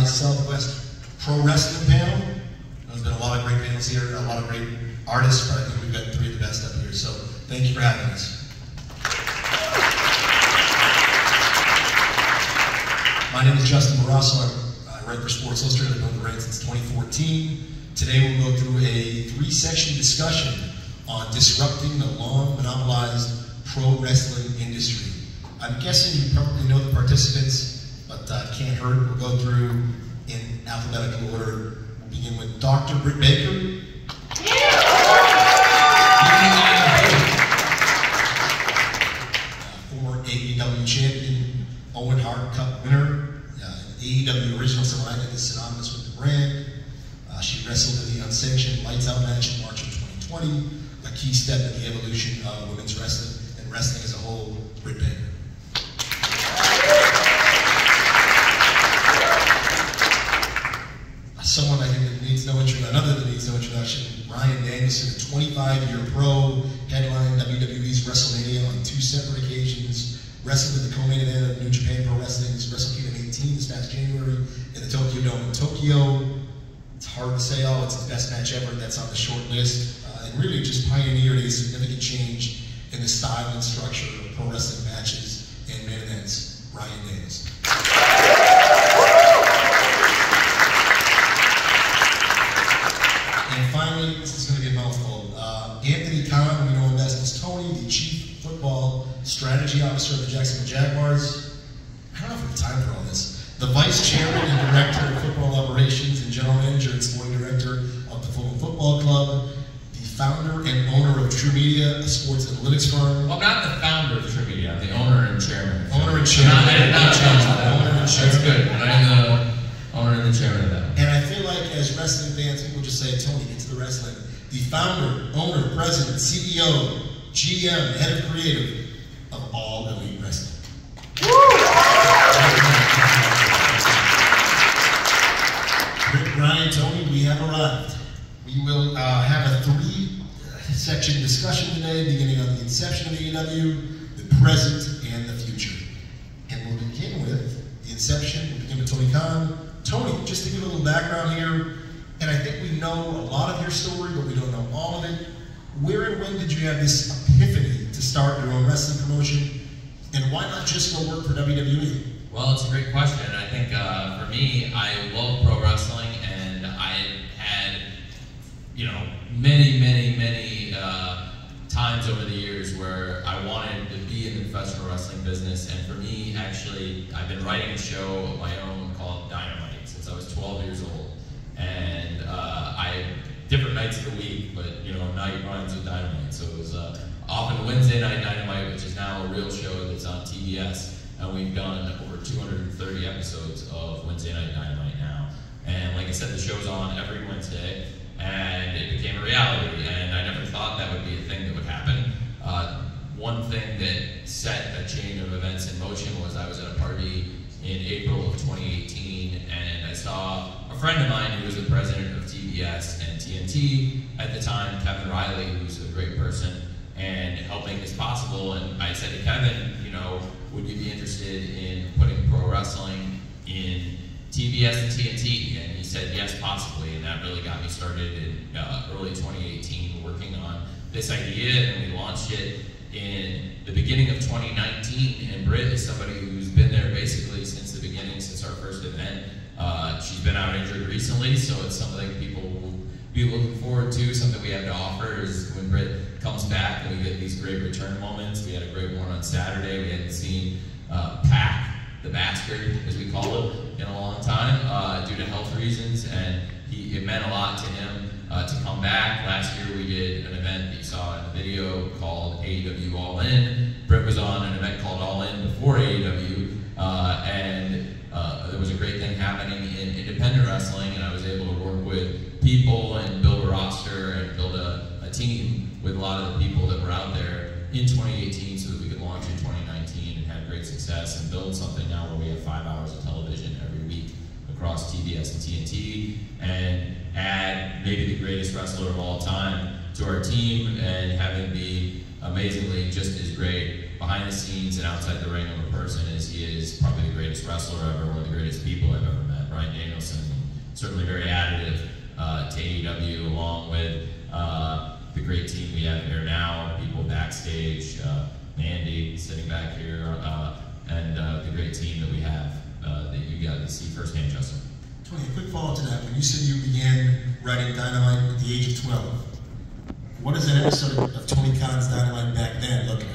Southwest Pro Wrestling panel. There's been a lot of great panels here, a lot of great artists, but I think we've got three of the best up here. So thank you for having us. My name is Justin Barrasso. I write for Sports Illustrated. I've known the Rain since 2014. Today we'll go through a three-section discussion on disrupting the long monopolized pro wrestling industry. I'm guessing you probably know the participants, but can't hurt. We'll go through in alphabetical order. We'll begin with Dr. Britt Baker. Former AEW champion, Owen Hart Cup winner, AEW original, so I think is synonymous with the brand. She wrestled in the unsanctioned Lights Out match in March of 2020, a key step in the evolution of women's wrestling and wrestling as a whole. Britt Baker. Someone I think that needs no introduction, another that needs no introduction, Bryan Danielson, a 25-year pro, headlined WWE's WrestleMania on 2 separate occasions, wrestled in the co-main event of New Japan Pro Wrestling's Wrestle Kingdom 18 this past January in the Tokyo Dome in Tokyo. It's hard to say, oh, it's the best match ever, that's on the short list, and really just pioneered a significant change in the style and structure of pro wrestling matches and main events. Bryan Danielson. And finally, this is going to be a mouthful. Anthony Khan, we know him best as Tony, the Chief Football Strategy Officer of the Jacksonville Jaguars. I don't know if we have time for all this. The Vice Chairman and Director of Football Operations and General Manager and Sporting Director of the Fulham Football Club. The founder and owner of True Media, a sports analytics firm. Well, I'm not the founder of True Media, I'm the owner and chairman. Owner and chairman. I did not change that. Owner and chairman. That's good. I'm the owner and the chairman of that. And I feel like as wrestling fans, people just say, Tony, get to the wrestling. The founder, owner, president, CEO, GM, head of creative of All Elite Wrestling. Britt, Bryan, Tony, we have arrived. We will have a three-section discussion today, beginning on the inception of AEW, the present, and the future. And we'll begin with the inception. We'll begin with Tony Khan. Tony, just to give a little background here, and I think we know a lot of your story, but we don't know all of it. Where and when did you have this epiphany to start your own wrestling promotion? And why not just go work for WWE? Well, it's a great question. I think for me, I love pro wrestling, and I had, many times over the years where I wanted to be in the professional wrestling business. And for me, actually, I've been writing a show of my own called Dynamite since I was 12 years old. And different nights of the week, but night runs with Dynamite. So it was often Wednesday Night Dynamite, which is now a real show that's on TBS. And we've done over 230 episodes of Wednesday Night Dynamite now. And like I said, the show's on every Wednesday, and it became a reality. And I never thought that would be a thing that would happen. One thing that set a chain of events in motion was I was at a party in April of 2018, and I saw a friend of mine who was the president of TBS and TNT at the time, Kevin Riley, who's a great person, and helped make this possible. And I said to Kevin, would you be interested in putting pro wrestling in TBS and TNT? And he said, yes, possibly. And that really got me started in early 2018, working on this idea, and we launched it in the beginning of 2019. And Britt is somebody who's been there basically since the beginning, since our first event. She's been out injured recently, so it's something people will be looking forward to. Something we have to offer is when Britt comes back and we get these great return moments. We had a great one on Saturday. We hadn't seen Pac, the bastard, as we call it, in a long time due to health reasons, and it meant a lot to him to come back. Last year we did an event that you saw in the video called AEW All In. Britt was on an event called All In before AEW, and there was a great thing happening in independent wrestling, and I was able to work with people and build a roster and build a team with a lot of the people that were out there in 2018 so that we could launch in 2019 and have great success and build something now where we have 5 hours of television every week across TBS and TNT, and add maybe the greatest wrestler of all time to our team, and having be amazingly just as great behind the scenes and outside the ring of a person as he is probably the greatest wrestler ever, one of the greatest people I've ever met. Bryan Danielson certainly very additive to AEW, along with the great team we have here now, people backstage, Mandy sitting back here, and the great team that we have that you got to see firsthand, Justin. Tony, a quick follow-up to that. When you said you began writing Dynamite at the age of 12, what does an episode of Tony Khan's Dynamite back then look like?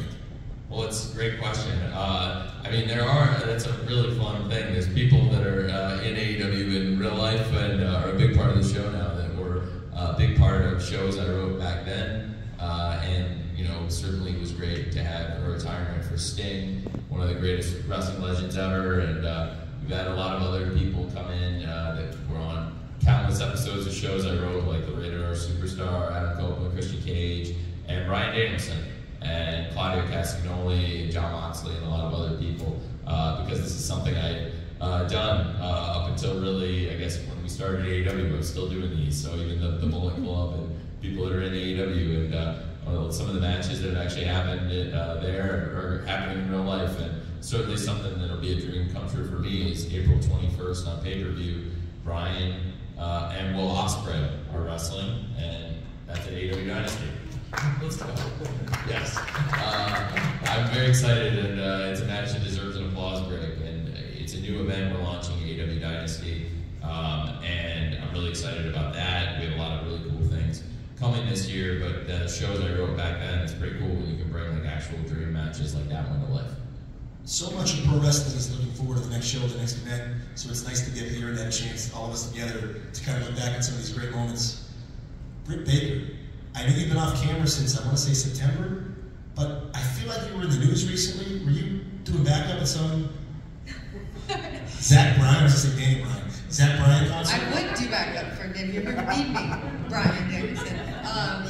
Well, it's a great question. I mean, that's a really fun thing. There's people that are in AEW in real life and are a big part of the show now that were a big part of shows I wrote back then. And, you know, certainly was great to have a retirement for Sting, one of the greatest wrestling legends ever. And we've had a lot of other people come in that were on countless episodes of shows I wrote, like the Rated R Superstar, Adam Copeland, Christian Cage, and Bryan Danielson, and Claudio Castagnoli, and John Moxley, and a lot of other people, because this is something I'd done up until really, I guess, when we started AEW. I was still doing these, so even the Bullet Club and people that are in AEW, and some of the matches that have actually happened there are happening in real life, and certainly something that'll be a dream come true for me is April 21st on pay-per-view. Brian and Will Ospreay are wrestling, and that's at AEW Dynasty. Let's go. Yes. I'm very excited, and it's a match that deserves an applause break. And it's a new event we're launching, AEW Dynasty, and I'm really excited about that. We have a lot of really cool things coming this year, but the shows I wrote back then, it's pretty cool when you can bring like actual dream matches like that one to life. So much of pro wrestling is looking forward to the next show, the next event, so it's nice to get here and have a chance, all of us together, to kind of look back at some of these great moments. Britt Baker, I know you've been off camera since, I want to say September, but I feel like you were in the news recently. Were you doing backup at some Zach Bryan, I was going to say Danny Bryan, Zach Bryan concert? I would do backup for Dave. You ever beat me, Bryan Danielson.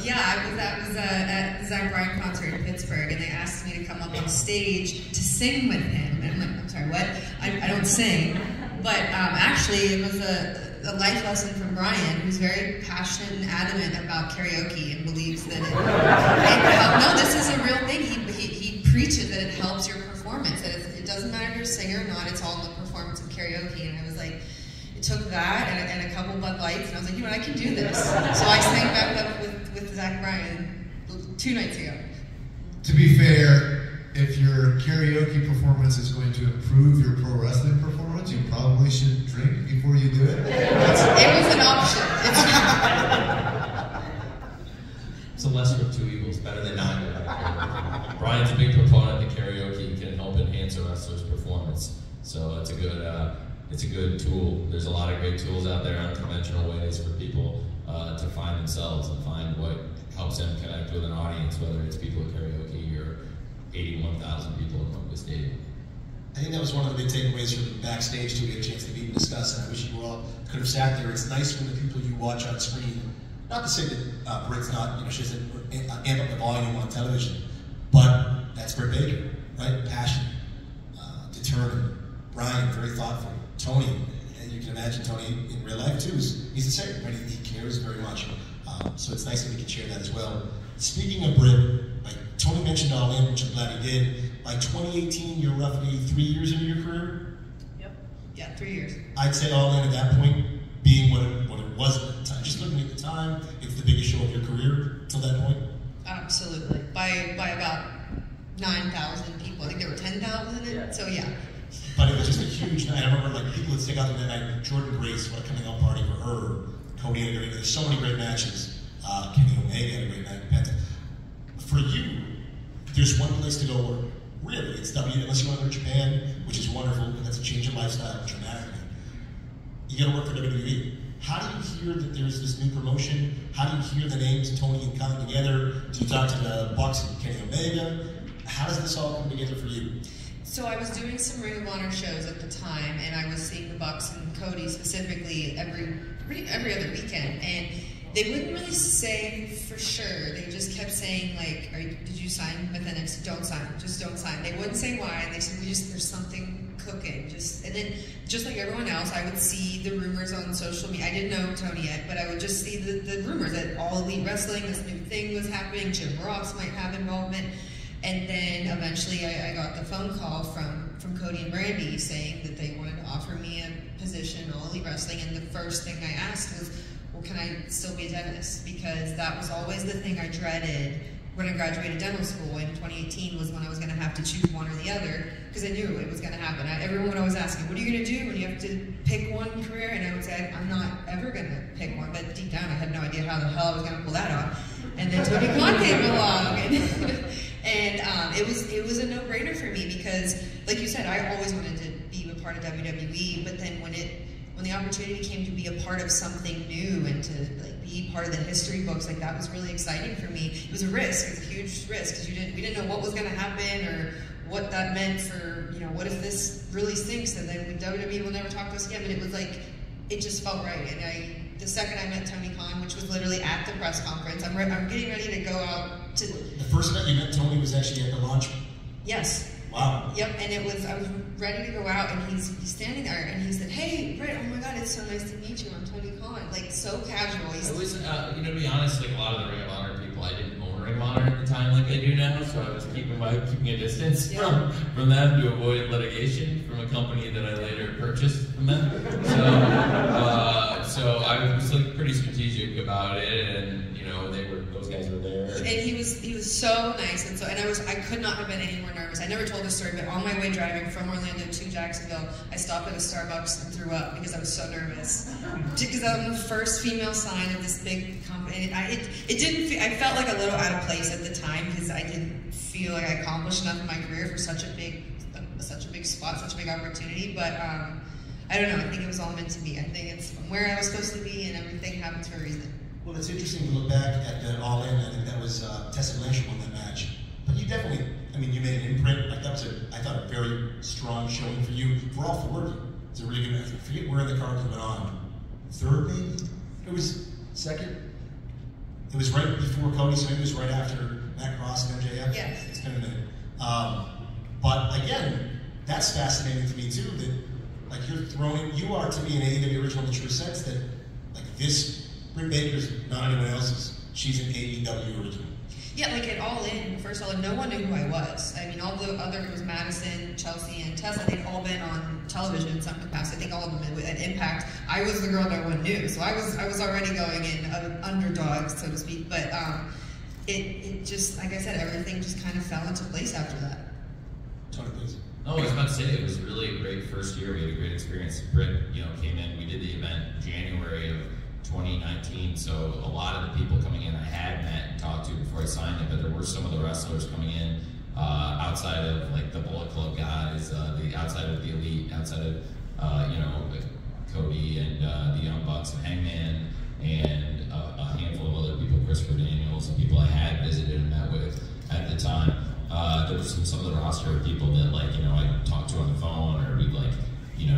Yeah, I was at the Zach Bryan concert in Pittsburgh, and they asked me to come up on stage to sing with him. And I'm like, I'm sorry, what? I don't sing. But actually, it was a life lesson from Bryan, who's very passionate and adamant about karaoke and believes that no, this is a real thing. He preaches that it helps your performance, that it doesn't matter if you're a singer or not, it's all in the performance of karaoke. And I was like, it took that and a couple Bud Lights, and I was like, you know what, I can do this. So I sang back up with Zach Bryan 2 nights ago. To be fair, if your karaoke performance is going to improve your pro wrestling performance, you probably should drink before you do it. It was an option. It's a lesser of two evils, better than none. Brian's a big proponent that karaoke can help enhance a wrestler's performance, so it's a good tool. There's a lot of great tools out there, unconventional ways for people to find themselves and find what helps them connect with an audience, whether it's people at karaoke or 81,000 people in Columbus Stadium. I think that was one of the big takeaways from backstage too. We had a chance to meet and discuss, and I wish you all could have sat there. It's nice when the people you watch on screen, not to say that Britt's not, she doesn't amp up the volume on television, but that's Britt Baker, right? Passionate, determined. Brian, very thoughtful. Tony, and you can imagine Tony in real life too, he's the same, right? He cares very much. So it's nice that we can share that as well. Speaking of Britt, like Tony mentioned All In, which I'm glad he did. By 2018, you're roughly 3 years into your career? Yep. Yeah, 3 years. I'd say All In at that point being what it was at the time. Just looking at the time, it's the biggest show of your career till that point? Absolutely. By about 9,000 people. I think there were 10,000 in it, so yeah. But it was just a huge night. I remember like people that stick out to that night. Jordan Grace, what a coming out party for her. Cody had a great night. There's so many great matches. Kenny Omega had a great night. Penta. For you, there's one place to go work. Really, it's unless you want to go to Japan, which is wonderful, but that's a change of lifestyle dramatically. You got to work for WWE. How do you hear that there's this new promotion? How do you hear the names Tony and Khan together? Do you talk to the Bucks and Kenny Omega? How does this all come together for you? So I was doing some Ring of Honor shows at the time, and I was seeing the Bucks and Cody specifically every other weekend, and they wouldn't really say for sure. They just kept saying like, "Did you sign with NXT? Don't sign. Just don't sign." They wouldn't say why, and they said, "There's something cooking." And then, just like everyone else, I would see the rumors on social media. I didn't know Tony yet, but I would just see the rumors that All Elite Wrestling, this new thing was happening. Jim Ross might have involvement. And then eventually I got the phone call from from Cody and Brandy saying that they wanted to offer me a position in All Elite Wrestling, and the first thing I asked was, well, can I still be a dentist? Because that was always the thing I dreaded when I graduated dental school in 2018, was when I was going to have to choose one or the other, because I knew it was going to happen. Everyone would always ask me, what are you going to do when you have to pick one career? And I would say, I'm not ever going to pick one, but deep down I had no idea how the hell I was going to pull that off. And then Tony Khan came along, and it was a no-brainer for me, because, like you said, I always wanted to be a part of WWE, but then when the opportunity came to be a part of something new and to like be part of the history books, like that was really exciting for me. It was a risk, it was a huge risk, because we didn't know what was going to happen or what that meant for, you know, what if this really stinks and then WWE will never talk to us again. But it was like, it just felt right. And the second I met Tony Khan, which was literally at the press conference, I'm getting ready to go out to... The first event you met Tony was actually at the launch? Yes. Wow. Yep, and I was ready to go out, and he's standing there, and he said, hey, Britt, oh my God, it's so nice to meet you. I'm Tony Khan. Like, so casual. I was, to be honest, like a lot of the Ring of Honor people, I didn't own Ring of Honor at the time like I do now, so I was keeping a distance from them to avoid litigation from a company that I later purchased from them. So I was like pretty strategic about it, and those guys were there. And he was so nice, and I could not have been any more nervous. I never told this story, but on my way driving from Orlando to Jacksonville, I stopped at a Starbucks and threw up because I was so nervous. Because I'm the first female sign of this big company. I felt like a little out of place at the time, because I didn't feel like I accomplished enough in my career for such a big spot, such a big opportunity. But I don't know. I think it was all meant to be. I think it's where I was supposed to be, and everything happens for a reason. Well, it's interesting to look back at the All In. I think that was Tessa Blanchard won that match. But you definitely, you made an imprint. Like that was I thought, a very strong showing for you. For all four of you, it's a really good match. I forget where in the card it went on. Third, maybe? It was second? It was right before Cody, so it was right after Matt Cross and MJF. Yes. It's been a minute. But again, that's fascinating to me too, that like you are to me an AEW original in the true sense that like this, Britt Baker's not anyone else's. She's an AEW original. Yeah, like at All In, first of all, no one knew who I was. I mean, all the other, it was Madison, Chelsea, and Tessa, they'd all been on television in some capacity. I think all of them at Impact. I was the girl no one knew, so I was already going in underdog, so to speak. But it just, like I said, everything just kind of fell into place after that. Tony, please. No, I was about to say it was really a great first year. We had a great experience. Britt, came in. We did the event January of 2019, so a lot of the people coming in I had met and talked to before I signed it, but there were some of the wrestlers coming in outside of like the Bullet Club guys, outside of the Elite, outside of Cody and the Young Bucks and Hangman, and a handful of other people, Christopher Daniels, and people I had visited and met with at the time. There was some of the roster of people that I talked to on the phone, or we'd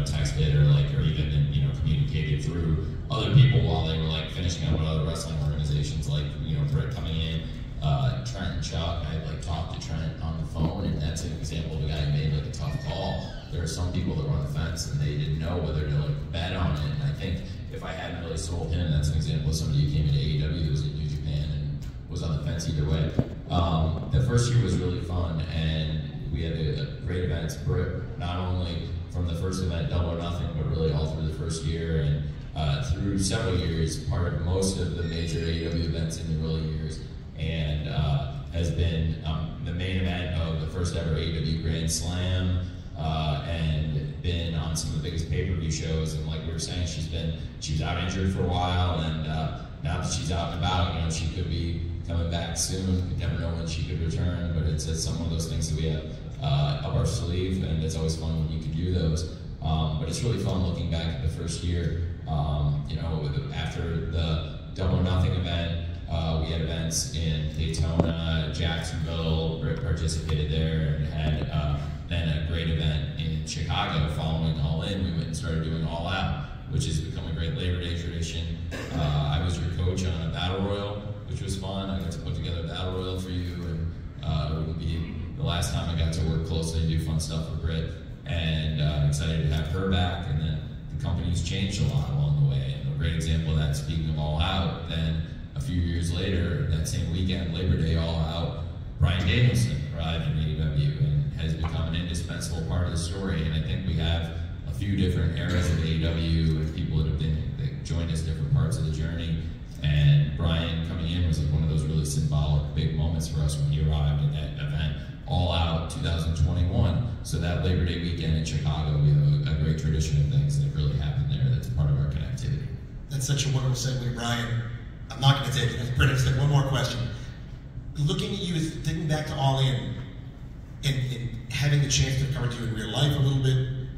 texted or even communicated through other people while they were finishing up with other wrestling organizations, Britt coming in, Trent and Chuck. I talked to Trent on the phone, and that's an example of a guy who made a tough call. There are some people that were on the fence and they didn't know whether to bet on it, and I think if I hadn't really sold him, that's an example of somebody who came into AEW who was in New Japan and was on the fence either way. The first year was really fun, and we had a great events. Britt, not only from the first event, Double or Nothing, but really all through the first year, and through several years, part of most of the major AEW events in the early years, and has been the main event of the first ever AEW Grand Slam, and been on some of the biggest pay-per-view shows. And like we were saying, she was out injured for a while, and now that she's out and about, she could be coming back soon. You never know when she could return, but it's some of those things that we have up our sleeve, and it's always fun when you can do those. But it's really fun looking back at the first year. After the Double or Nothing event, we had events in Daytona, Jacksonville. Britt participated there, and had then a great event in Chicago following All In. We went and started doing All Out, which has become a great Labor Day tradition. I was your coach on a Battle Royal, which was fun. I got to put together a Battle Royal for you, and it would be the last time I got to work closely and do fun stuff with Britt. And excited to have her back. And then the company's changed a lot along the way. And a great example of that, speaking of All Out, then a few years later, that same weekend, Labor Day All Out, Bryan Danielson arrived in AEW and has become an indispensable part of the story. And I think we have a few different eras of AEW and people that joined us different parts of the journey. And Bryan coming in was like one of those really symbolic big moments for us when he arrived at that event, All Out 2021. So that Labor Day weekend in Chicago, we have a great tradition of things that have really happened there that's part of our connectivity. That's such a wonderful segue, Bryan. I'm not going to take it. Britt, just one more question. Looking at you, thinking back to All In, and having the chance to cover you in real life a little bit,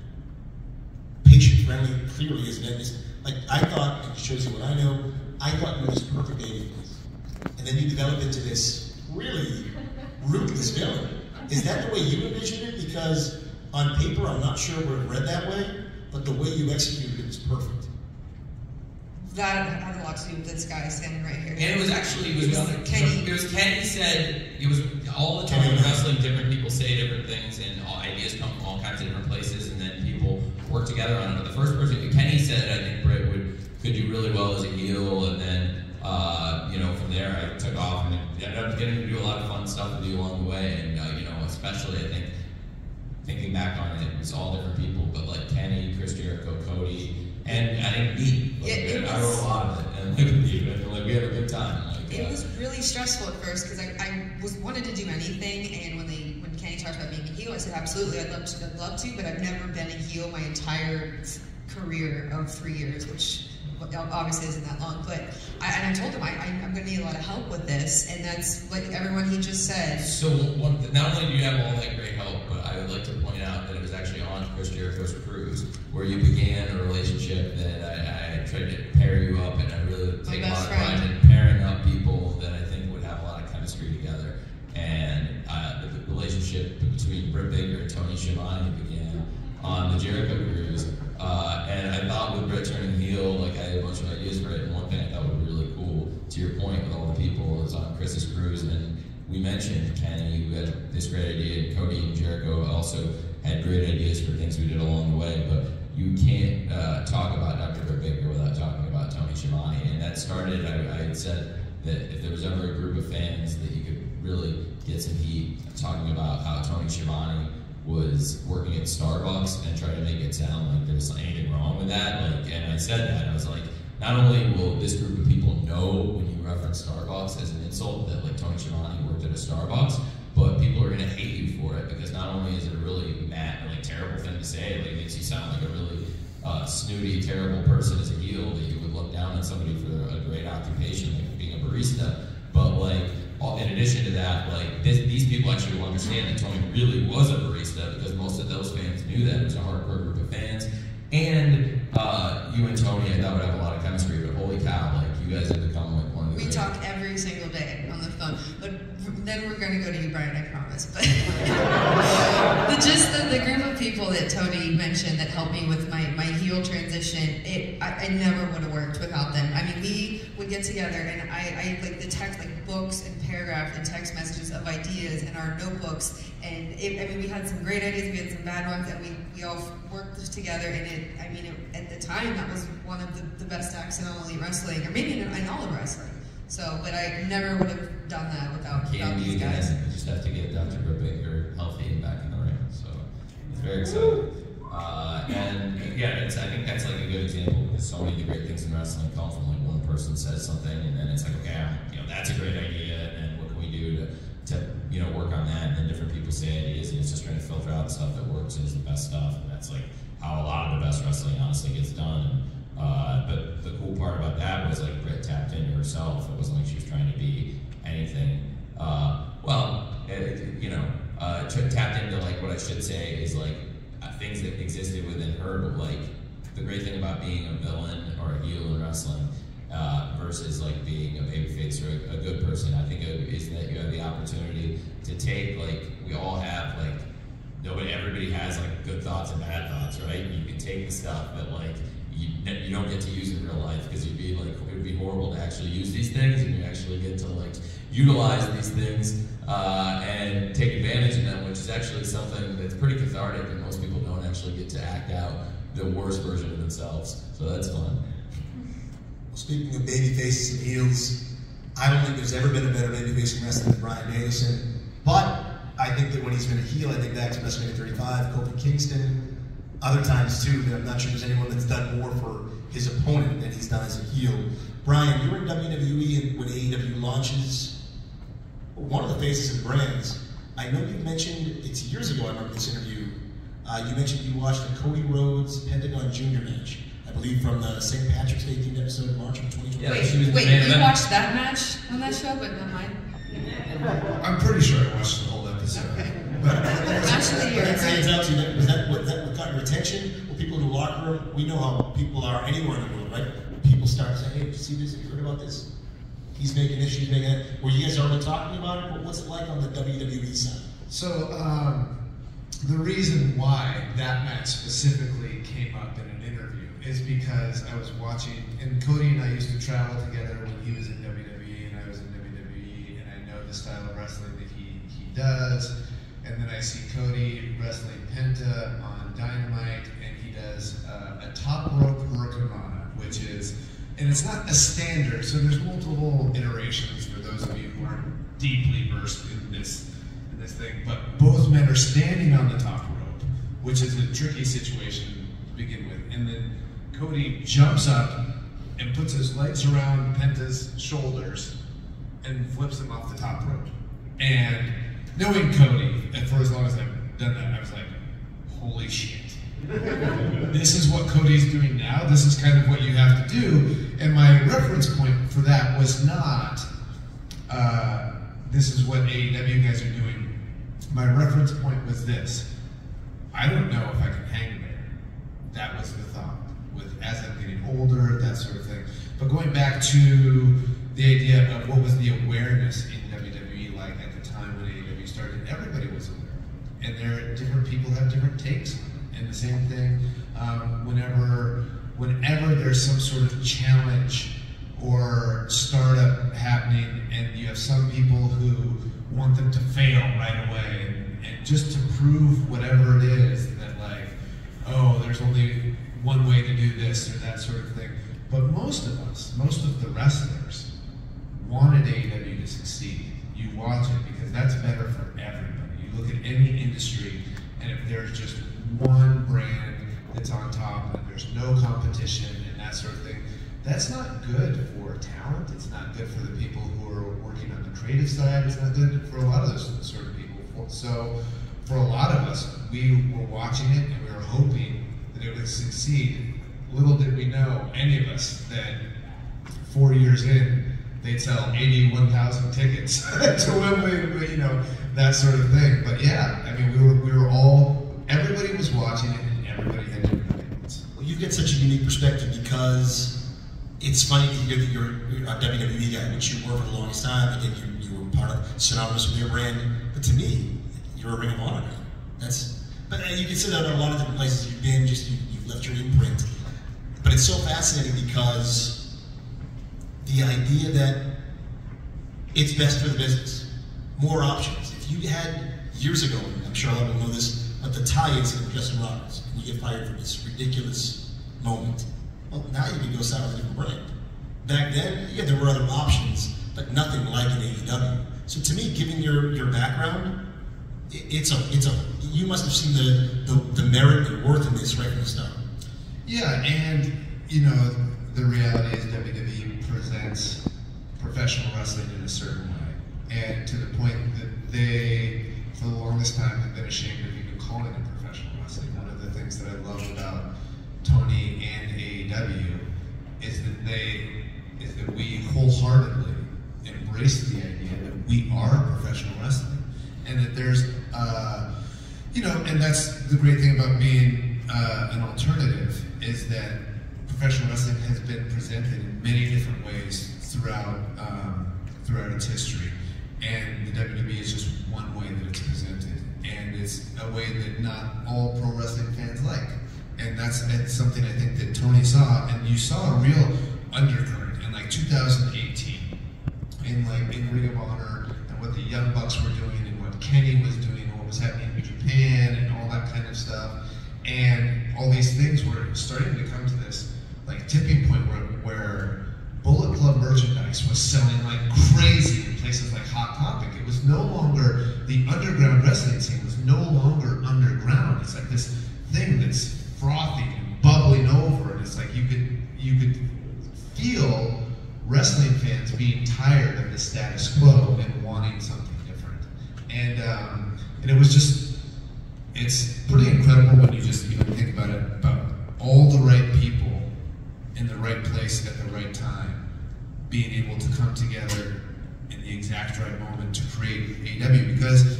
patient-friendly, clearly as an endless. Like, I thought, and it shows you what I know, I thought you were this perfect baby. And then you develop into this really ruthless villain. Is that the way you envisioned it? Because on paper, I'm not sure it would have read that way, but the way you executed it was perfect. That had a lot to do with this guy standing right here. And it was actually, Kenny. It was Kenny said, it was all the time in wrestling, different people say different things, and ideas come from all kinds of different places, and then people work together on it. But the first person, Kenny said, I think Britt could do really well as a heel, and then, from there I took off and ended up getting to do a lot of fun stuff with you along the way, and, especially I think, thinking back on it, it was all different people, but like Kenny, Chris Jericho, Cody, and I think me. I wrote a lot of it, and we had a good time. It was really stressful at first because I wanted to do anything, and when Kenny talked about being a heel, I said absolutely, I'd love to, but I've never been a heel my entire career of 3 years, which obviously isn't that long. But I told him I'm going to need a lot of help with this, and that's what everyone he just said. So not only do you have all that great help, but I would like to point out that it was actually on Chris Jericho's cruise where you began a relationship that I tried to pair you up, and I really take a lot of pride in pairing up people that I think would have a lot of chemistry together. And the relationship between Britt Baker and Tony Schiavone began on the Jericho cruise. And I thought with Britt turning heel, like I had a bunch of ideas for it, and one thing I thought would be really cool, to your point, with all the people, is on Chris's cruise, and we mentioned Kenny, we had this great idea, and Cody and Jericho also had great ideas for things we did along the way, but you can't talk about Dr. Britt Baker without talking about Tony Schiavone, and that started, I had said that if there was ever a group of fans that you could really get some heat, talking about how Tony Schiavone was working at Starbucks and tried to make it sound like there was anything wrong with that. And I said that, and I was like, not only will this group of people know when you reference Starbucks as an insult that like Tony Schiavone worked at a Starbucks, but people are going to hate you for it because not only is it a really terrible thing to say, it makes you sound like a really snooty, terrible person as a heel that you would look down on somebody for a great occupation like being a barista, but in addition to that, these people actually will understand that Tony really was a barista because most of those fans knew that. It was a hardcore group of fans. And you and Tony, I thought would have a lot of chemistry, but holy cow, you guys have become one of the We talk every single day on the phone. But then we're going to go to you, Bryan, I promise. But the group of people that Tony mentioned that helped me with my heel transition, I never would have worked without them. I mean, we would get together and I like the text, books and paragraphs and text messages of ideas in our notebooks. And we had some great ideas, we had some bad ones, and we all worked together. And at the time, that was one of the best acts in all elite wrestling, or maybe in all of wrestling. So, but I never would have done that without these guys. We just have to get Dr. Britt Baker healthy and back in the ring. So it's very exciting. I think that's a good example because so many of the great things in wrestling come from one person says something and then it's okay, that's a great idea, and what can we do to work on that? And then different people say ideas, and it's just trying to filter out the stuff that works and is the best stuff. And that's how a lot of the best wrestling honestly gets done. But the cool part about that was Britt tapped into herself. It wasn't like she was trying to be anything. Tapped into what I should say is things that existed within her. But the great thing about being a villain or a heel in wrestling versus being a babyface or a good person, I think is that you have the opportunity to take we all have everybody has good thoughts and bad thoughts, right? You can take the stuff that you don't get to use in real life because it would be horrible to actually use these things, and you actually get to utilize these things and take advantage of them, which is actually something that's pretty cathartic, and most people don't actually get to act out the worst version of themselves. So that's fun. Well, speaking of baby faces and heels, I don't think there's ever been a better babyface in wrestling than Bryan Danielson, but I think think that when he's been a heel, I think back to WrestleMania 35, Kofi Kingston, other times too, but I'm not sure there's anyone that's done more for his opponent than he's done as a heel. Brian, you were in WWE when AEW launches one of the faces of the brands. I know you mentioned, it's years ago I remember this interview, you mentioned you watched the Cody Rhodes Pentagon Jr. match, I believe from the St. Patrick's Day themed episode of March of 2020. Yeah, Wait, you watched that match on that show, but not mine? I'm pretty sure I watched the whole episode. Okay. But Match of the year. That stands out to you. Was that what got your attention? Well, people in the locker room, we know how people are anywhere in the world, right? People start saying, hey, did you see this? Have you heard about this? He's making this, she's making that. Were you guys already talking about it? What's it like on the WWE side? So, the reason why that match specifically came up in an interview is because I was watching, and Cody and I used to travel together when he was in WWE and I was in WWE, and I know the style of wrestling that he does. And then I see Cody wrestling Penta on Dynamite, and he does a top rope hurricanrana, which is, and it's not a standard, so there's multiple iterations for those of you who aren't deeply versed in this thing, but both men are standing on the top rope, which is a tricky situation to begin with, and then Cody jumps up and puts his legs around Penta's shoulders and flips him off the top rope. And knowing Cody, and for as long as I've done that, I was like, holy shit. This is what Cody's doing now. This is kind of what you have to do. And my reference point for that was not, this is what AEW guys are doing. My reference point was this. I don't know if I can hang there. That was the thought. As I'm getting older, that sort of thing. But going back to the idea of what was the awareness in WWE like at the time when AEW started, everybody was aware. And different people have different takes on it. And the same thing, whenever there's some sort of challenge or startup happening, and you have some people who want them to fail right away, and just to prove whatever it is, that like, oh, there's only one way to do this or that sort of thing. But most of the wrestlers wanted AEW to succeed. You watch it because that's better for everybody. You look at any industry, and if there's just one brand that's on top and there's no competition and that sort of thing, that's not good for talent. It's not good for the people who are working on the creative side. It's not good for a lot of those sort of people. So for a lot of us, we were watching it and we were hoping that it would succeed. Little did we know, any of us, that 4 years in, they'd sell 81,000 tickets to Wembley, that sort of thing. But yeah, I mean, we were all, everybody was watching it and everybody had different opinions. Well, you get such a unique perspective because it's funny to hear that you're a WWE guy, which you were for the longest time. Again, you were part of synonymous with your brand. But to me, you're a Ring of Honor guy. But you can say that in a lot of different places you've been. You've left your imprint. But it's so fascinating because the idea that it's best for the business, more options. If you had years ago, I'm sure a lot of people know this, but the tie incident with Justin Roberts, and you get fired for this ridiculous moment. Well, now you can go sign with a different brand. Back then, yeah, there were other options, but nothing like an AEW. So to me, given your background, you must have seen the merit and worth in this right from the start. Yeah, and the reality is WWE presents professional wrestling in a certain way, and to the point that they, for the longest time, have been ashamed of even calling it professional wrestling. One of the things that I love about Tony and AEW is that we wholeheartedly embrace the idea that we are professional wrestling, and that there's and that's the great thing about being an alternative, is that professional wrestling has been presented in many different ways throughout its history, and the WWE is just one way that it's presented, and it's a way that not all pro wrestling fans like. And that's something I think that Tony saw, and you saw a real undercurrent in like 2018 in Ring of Honor, and what the Young Bucks were doing, and what Kenny was doing, and what was happening in Japan, and all that kind of stuff. And all these things were starting to come to this like tipping point where Bullet Club merchandise was selling like crazy in places like Hot Topic. It was no longer the underground wrestling scene was no longer underground. It's like this thing that's frothing and bubbling over, and it's like you could feel wrestling fans being tired of the status quo and wanting something different. And it was just, it's pretty incredible when you just think about it, about all the right people in the right place at the right time being able to come together in the exact right moment to create AEW. Because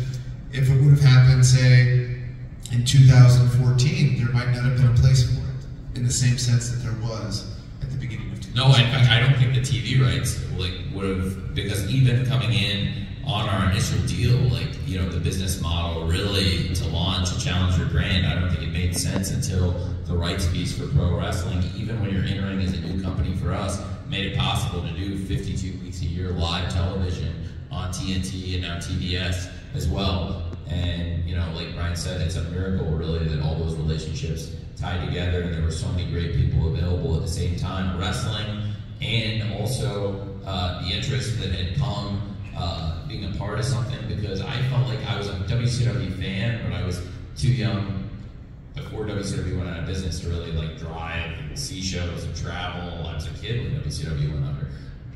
if it would have happened, say, in 2014, there might not have been a place for it in the same sense that there was at the beginning of 2014. No, in fact, I don't think the TV rights would have, because even coming in on our initial deal, the business model really to launch a challenger brand, I don't think it made sense until the rights fees for pro wrestling, even when you're entering as a new company for us, made it possible to do 52 weeks a year live television on TNT and now TBS as well. And like Brian said, it's a miracle really that all those relationships tied together, and there were so many great people available at the same time wrestling, and also the interest that had come being a part of something, because I felt like I was a WCW fan, but I was too young before WCW went out of business to really drive and see shows and travel. I was a kid when WCW went under,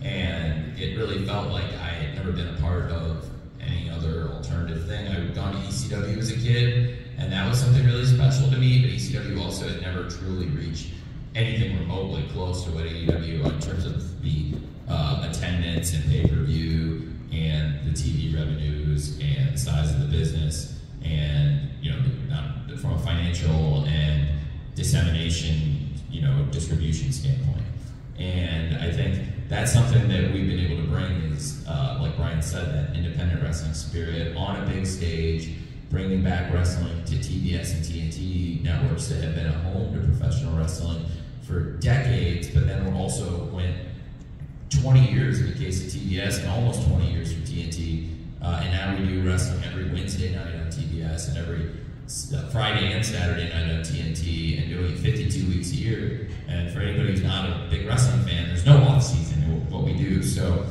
and it really felt like I had never been a part of any other alternative thing. I had gone to ECW as a kid, and that was something really special to me, but ECW also had never truly reached anything remotely close to what AEW in terms of the attendance and pay-per-view and the TV revenues and the size of the business, and from a financial and dissemination, distribution standpoint. And I think that's something that we've been able to bring is, like Brian said, that independent wrestling spirit on a big stage, bringing back wrestling to TBS and TNT networks that have been a home to professional wrestling for decades, but then we also went 20 years in the case of TBS and almost 20 years for TNT, and now we do wrestling every Wednesday night on TBS and every Friday and Saturday night on TNT, and doing it 52 weeks a year. And for anybody who's not a big wrestling fan, there's no off season in what we do. So,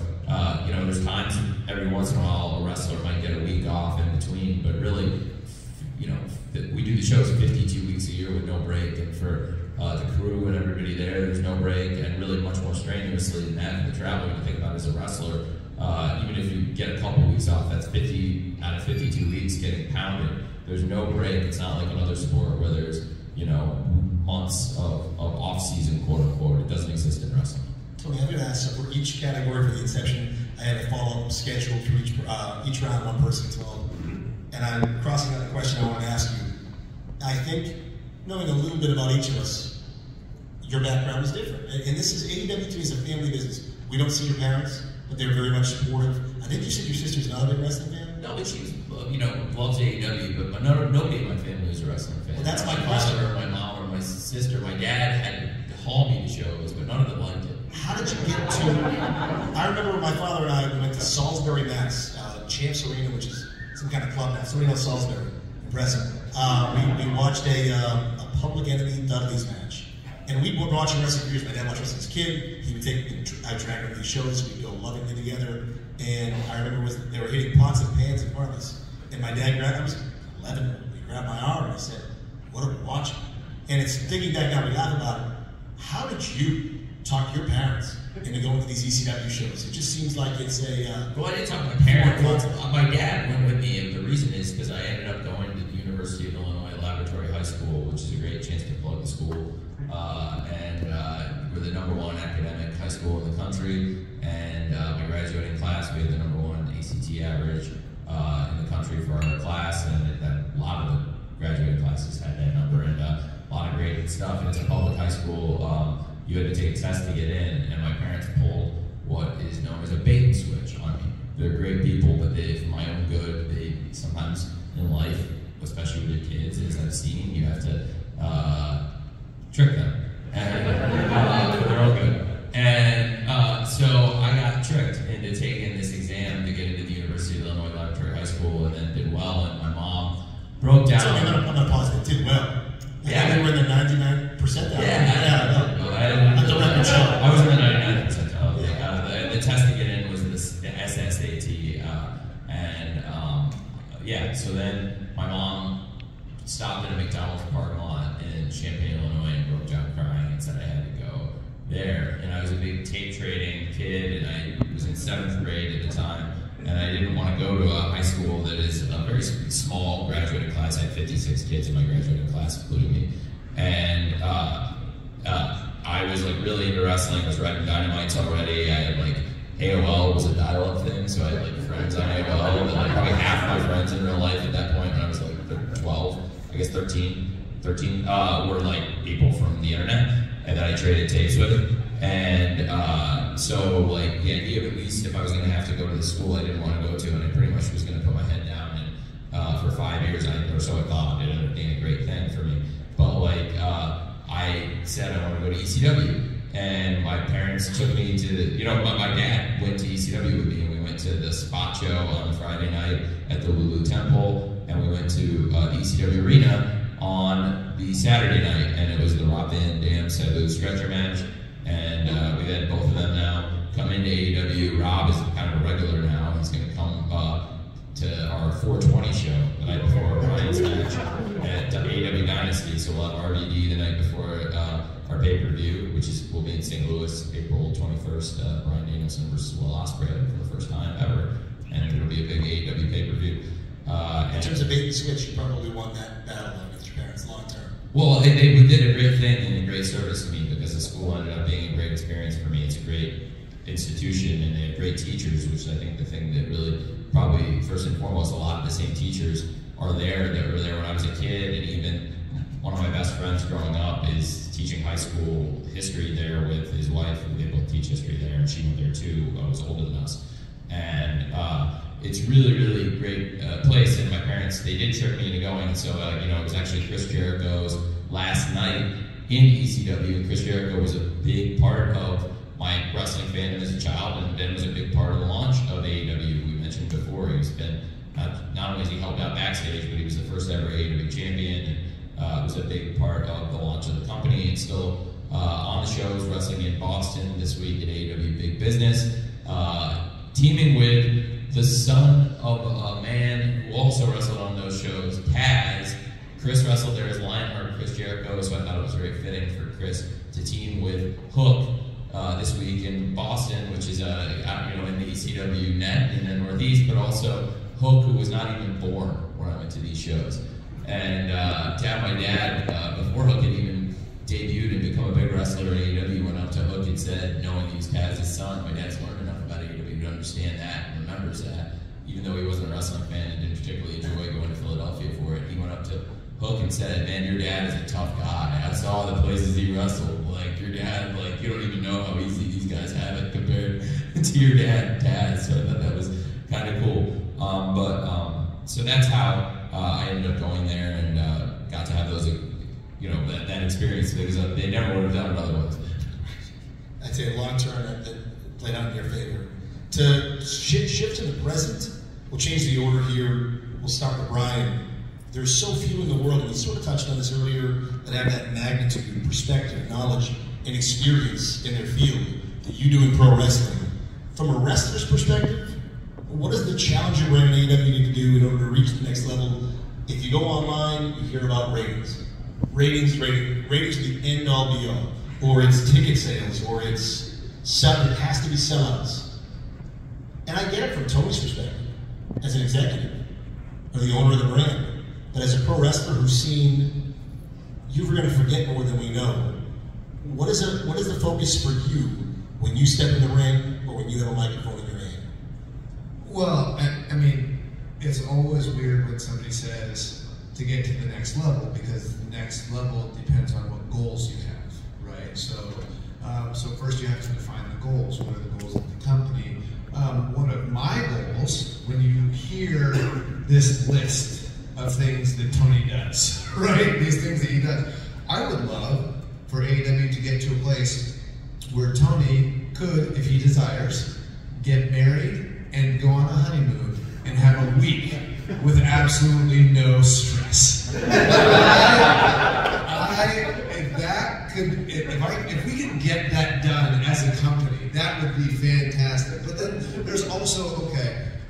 there's times every once in a while a wrestler might get a week off in between, but really, we do the shows 52 weeks a year with no break, and for the crew and everybody there's no break, and really much more strenuously than that for the travel you think about as a wrestler. Even if you get a couple weeks off, that's 50 out of 52 weeks getting pounded. There's no break. It's not like another sport where there's, months of off-season, quote-unquote. It doesn't exist in wrestling. Tony, I'm going to ask, so for each category for the Inception, I had a follow-up schedule for each round, one person to 12. And I'm crossing out the question I want to ask you. I think, knowing a little bit about each of us, your background is different. And this is, AEW to me is a family business. We don't see your parents, but they're very much supportive. I think you said your sister's not a big wrestling fan? No, but she's, loves AEW, but nobody in my family is a wrestling fan. Well, that's my question. question. Or my mom or my sister. My dad had to haul me to shows, but none of them liked it. How did you get to, I remember my father and I, we went to Salisbury, Mass, Champs Arena, which is some kind of club now. Somebody knows Salisbury. Impressive. We watched a Public Enemy Dudley's match. And we'd been watching wrestling for years. My dad watched wrestling as a kid. He would take me, I'd drag him to these shows. We'd go lovingly together. And I remember they were hitting pots and pans in front of us. And my dad grabbed, I was 11, he grabbed my arm and he said, "What are we watching?" And it's thinking back now, we laugh about it. How did you talk your parents into going to these ECW shows? It just seems like it's a... Well, I didn't talk to my parents. My dad went with me, and the reason is because I ended up going to the University of Illinois Laboratory High School, which is a great chance to plug the school. We're the #1 academic high school in the country, and my graduating class, we had the #1 ACT average in the country for our class, and a lot of the graduating classes had that number, and a lot of great stuff. And it's a public high school. You had to take a test to get in, and my parents pulled what is known as a bait and switch on me. They're great people, but for my own good, they sometimes in life, especially with your kids, as I've seen, you have to trick them, and for their own good. And so I got tricked into taking this exam to get into the University of Illinois Laboratory High School, and then did well. And my mom broke down. So I'm gonna pause it. Did well. Yeah, they were in the 99 percentile. I was in the 99 percentile. The test to get in was the SSAT, and yeah, so then my mom stopped at a McDonald's parking lot in Champaign, Illinois, and broke down crying and said I had to go there. And I was a big tape trading kid, and I was in 7th grade at the time, and I didn't want to go to a high school that is a very small graduating class. I had 56 kids in my graduating class, including me. And I was like really into wrestling. I was riding Dynamites already. I had like AOL was a dial-up thing, so I had like friends on AOL. And like probably half my friends in real life at that point when I was like 12, I guess 13, were like people from the internet, and that I traded tapes with. And so like the idea of at least if I was going to have to go to the school I didn't want to go to, and I pretty much was going to put my head down. And for 5 years, or so I thought, it ended up being a great thing for me. But like I said I want to go to ECW. And my parents took me to, my dad went to ECW with me, and we went to the spot show on Friday night at the Lulu Temple, and we went to the ECW Arena on the Saturday night, and it was the Rob Van Dam Sabu stretcher match, and we had both of them now come into AEW. Rob is kind of a regular now. He's going to come to our 420 show the night before Brian's match at AEW Dynasty, so we'll have RVD the night before our pay-per-view, which will be in St. Louis, April 21st, Bryan Danielson versus Will Ospreay for the first time ever, and it'll be a big AEW pay-per-view. In terms of bait and switch, you probably won that battle against your parents long term. Well, they did a great thing and a great service to me, because the school ended up being a great experience for me. It's a great institution, and they have great teachers, which I think the thing that really, probably first and foremost, a lot of the same teachers are there that were there when I was a kid, and even one of my best friends growing up is teaching high school history there with his wife, who they both teach history there, and she went there too, was older than us. And it's really, really great place, and my parents, they did trick me into going, and so, it was actually Chris Jericho's last night in ECW, and Chris Jericho was a big part of my wrestling fandom as a child, and Ben was a big part of the launch of AEW. We mentioned before, he's been, not only has he helped out backstage, but he was the first ever AEW champion, and was a big part of the launch of the company, and still on the shows, wrestling in Boston this week at AEW Big Business, teaming with the son of a man who also wrestled on those shows, Taz. Chris wrestled there as Lionheart, Chris Jericho, so I thought it was very fitting for Chris to team with Hook this week in Boston, which is in the ECW net in the Northeast, but also Hook, who was not even born when I went to these shows. And to have my dad, before Hook had even debuted and become a big wrestler at AEW, went up to Hook and said, knowing he was Taz's son, my dad's learned enough about AEW to understand that and remembers that. Even though he wasn't a wrestling fan and didn't particularly enjoy going to Philadelphia for it, he went up to Hook and said, man, your dad is a tough guy. I saw the places he wrestled. Like, your dad, like, you don't even know how easy these guys have it compared to your dad, Taz. So I thought that was kind of cool. So that's how I ended up going there and got to have those, that experience, because they never would have done it otherwise. I'd say long term that played out in your favor. To shift to the present, we'll change the order here. We'll start with Brian. There's so few in the world, and we sort of touched on this earlier, that have that magnitude, perspective, knowledge, and experience in their field that you do in pro wrestling. From a wrestler's perspective, what is the challenge you're bringing AEW need to do in order to reach the next level? If you go online, you hear about ratings. Ratings are the end all be all. Or it's ticket sales, or it has to be sellouts. And I get it from Tony's perspective, as an executive, or the owner of the brand. But as a pro wrestler who's seen, you're going to forget more than we know. What is the focus for you when you step in the ring, or when you have a microphone in your hand? Well, I mean, it's always weird when somebody says to get to the next level, because the next level depends on what goals you have, right? So first you have to define the goals. What are the goals of the company? One of my goals, when you hear this list of things that Tony does, right? These things that he does, I would love for AEW to get to a place where Tony could, if he desires, get married and go on a honeymoon and have a week with absolutely no stress. If we could get that done as a company, that would be fantastic. But then there's also,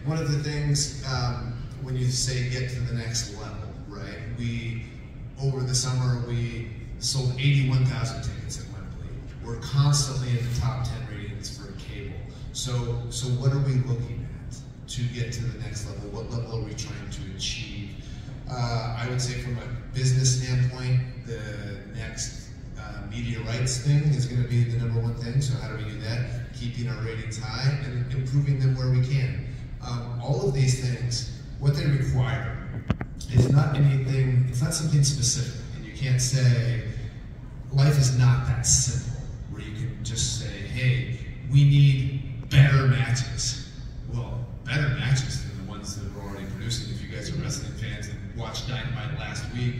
one of the things when you say get to the next level, right? Over the summer, we sold 81,000 tickets at Wembley. We're constantly in the top 10 ratings for cable. So what are we looking at to get to the next level? What level are we trying to achieve? I would say from a business standpoint, the next media rights thing is going to be the #1 thing. So how do we do that? Keeping our ratings high and improving them where we can. All of these things, what they require is not anything, it's not something specific. And you can't say, life is not that simple, where you can just say, hey, we need better matches. Well, better matches than the ones that we're already producing. If you guys are wrestling fans and watched Dynamite last week,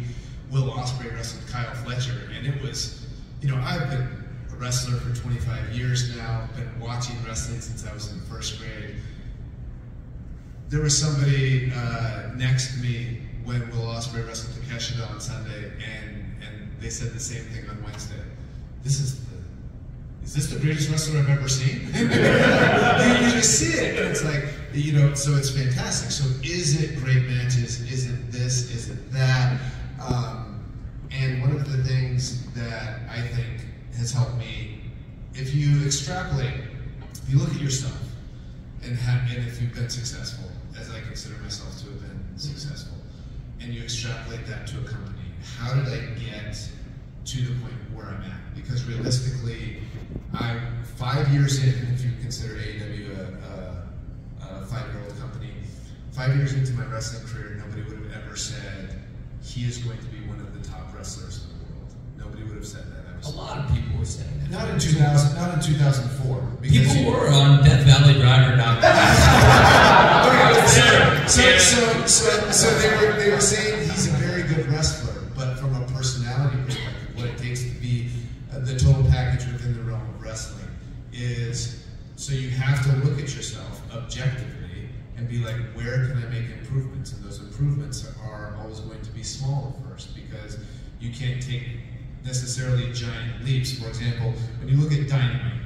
Will Ospreay wrestled Kyle Fletcher, and it was, I've been a wrestler for 25 years now, been watching wrestling since I was in first grade. There was somebody next to me when Will Ospreay wrestled Takeshita on Sunday, and they said the same thing on Wednesday. Is this the greatest wrestler I've ever seen? You just see it, and it's like, so it's fantastic. So is it great matches? Is it this? Is it that? And one of the things that I think has helped me, if you extrapolate, if you look at yourself, and if you've been successful, as I consider myself to have been successful, and you extrapolate that to a company, how did I get to the point where I'm at? Because realistically, I'm 5 years in, if you consider AEW a 5-year-old company. 5 years into my wrestling career, nobody would have ever said, he is going to be one of the top wrestlers in the world. Nobody would have said that. A lot of people were saying that. Not in 2004. People were on Death Valley Driver. So they were saying he's a very good wrestler, but from a personality perspective, what it takes to be the total package within the realm of wrestling is, so you have to look at yourself objectively and be like, where can I make improvements? And those improvements are always going to be small at first, because you can't take necessarily giant leaps. For example, when you look at Dynamite,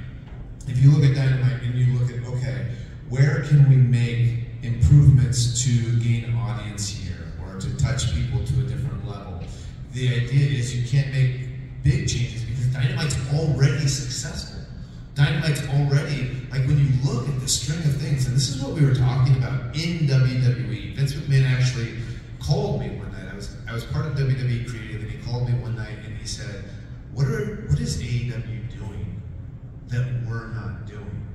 if you look at Dynamite and you look at, okay, where can we make improvements to gain an audience here, or to touch people to a different level? The idea is you can't make big changes because Dynamite's already successful. Dynamite's already, like when you look at the string of things, and this is what we were talking about in WWE. Vince McMahon actually called me one night. I was part of WWE Creative, and he called me one night and he said, what is AEW doing that we're not doing?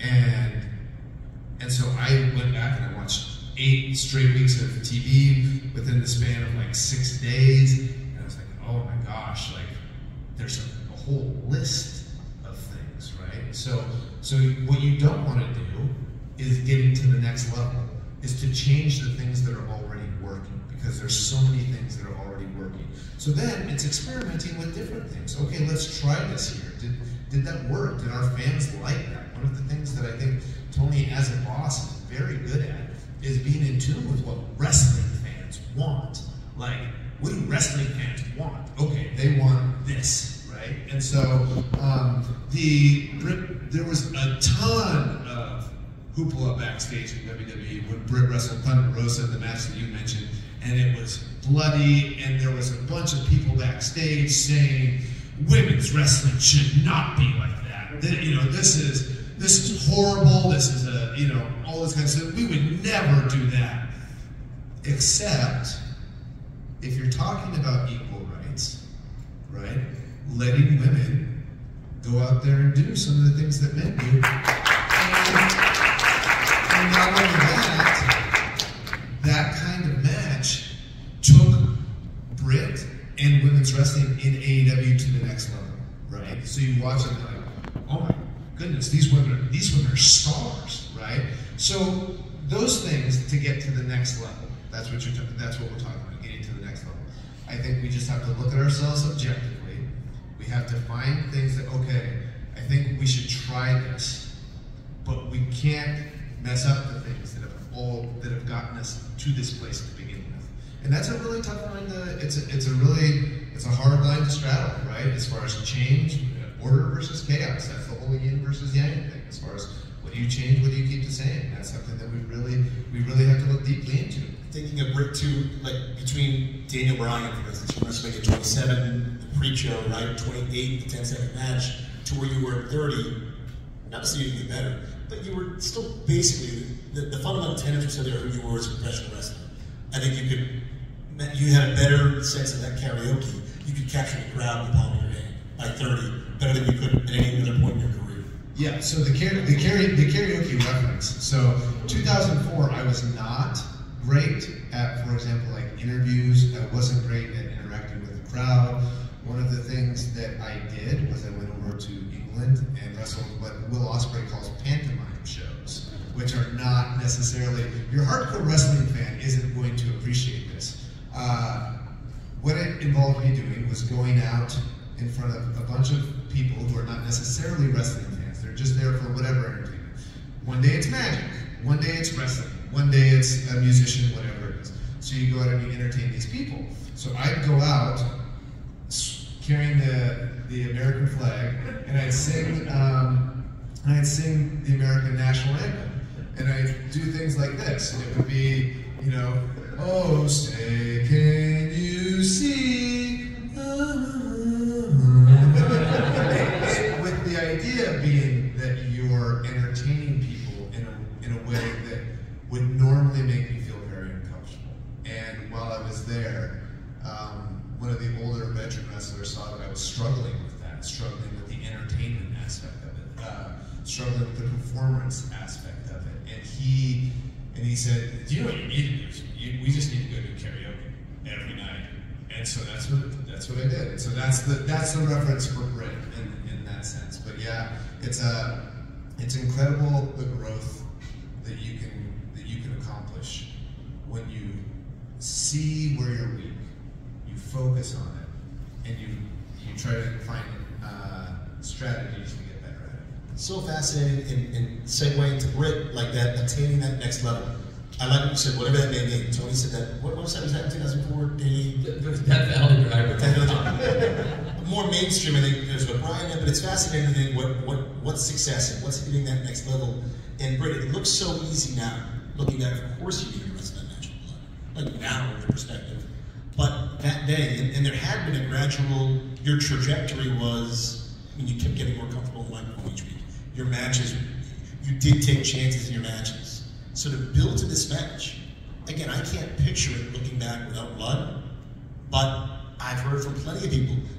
And so I went back and I watched 8 straight weeks of TV within the span of like 6 days, and I was like, oh my gosh, like there's a whole list of things, right? So what you don't want to do is getting to the next level, is to change the things that are already working, because there's so many things that are already working. So then it's experimenting with different things. Okay, let's try this here. Did that work? Did our fans like that? One of the things that I think Tony, as a boss, is very good at is being in tune with what wrestling fans want. Like, what do wrestling fans want? Okay, they want this, right? And so there was a ton of hoopla backstage in WWE when Britt wrestled Thunder Rosa, the match that you mentioned, and it was bloody, and there was a bunch of people backstage saying women's wrestling should not be like that. This is horrible. This is all this kind of stuff. We would never do that, except if you're talking about equal rights, right? Letting women go out there and do some of the things that men do. And not only that kind of match took Britt and women's wrestling in AEW to the next level, right? So you watch it like, oh my goodness, these women are stars, right? So those things to get to the next level, that's what we're talking about, getting to the next level. I think we just have to look at ourselves objectively. We have to find things that, okay, I think we should try this, but we can't mess up the things that have gotten us to this place to begin with. And that's a really tough line it's a hard line to straddle, right? As far as change, order versus chaos. That's the whole yin versus yang thing, as far as what do you change? What do you keep the same? That's something that we really have to look deeply into. Thinking of Britt too, like between Daniel Bryan, for instance, from WrestleMania 27, the pre-show, right, 28, the 10-second match, to where you were 30, not to say anything better, but you were still basically, the fundamental tenets were still there who you were as a professional wrestler. I think you had a better sense of that karaoke. You could capture the crowd in the palm of your hand by 30, better than you could at any other point in your career. Yeah, so the karaoke reference. So 2004, I was not great at, for example, like interviews. I wasn't great at interacting with the crowd. One of the things that I did was I went over to England and wrestled what Will Ospreay calls pantomime shows, which are not necessarily, your hardcore wrestling fan isn't going to appreciate this. What it involved me doing was going out in front of a bunch of people who are not necessarily wrestling fans. They're just there for whatever entertainment. One day it's magic, one day it's wrestling, one day it's a musician, whatever it is. So you go out and you entertain these people. So I'd go out carrying the American flag, and I'd sing the American national anthem, and I'd do things like this, and it would be, you know, oh, say, can you see? With the idea being that you're entertaining people in a way that would normally make me feel very uncomfortable. And while I was there, one of the older veteran wrestlers saw that I was struggling with that, struggling with the entertainment aspect of it, struggling with the performance aspect of it. And he said, do you know what you need to do? We just need to go do karaoke every night. And so that's what I did. And so that's the reference for Britt in that sense. But yeah, it's incredible the growth that you can accomplish when you see where you're weak. You focus on it, and you try to find strategies to get better at it. So fascinating in segueing to Britt like that, attaining that next level. I like what you said, whatever that may mean. Tony said that, what was that in 2004? Death Valley Driver. More mainstream, I think, is what Brian did, but it's fascinating to think what's success and what's hitting that next level. And Britt, it looks so easy now, looking back, of course you need to wrestle that natural blood. Like now, with the perspective. But that day, and there had been a gradual, your trajectory was, I mean, you kept getting more comfortable in the microphone each week. Your matches, you did take chances in your matches. So to build to this match, again, I can't picture it looking back without blood, but I've heard from plenty of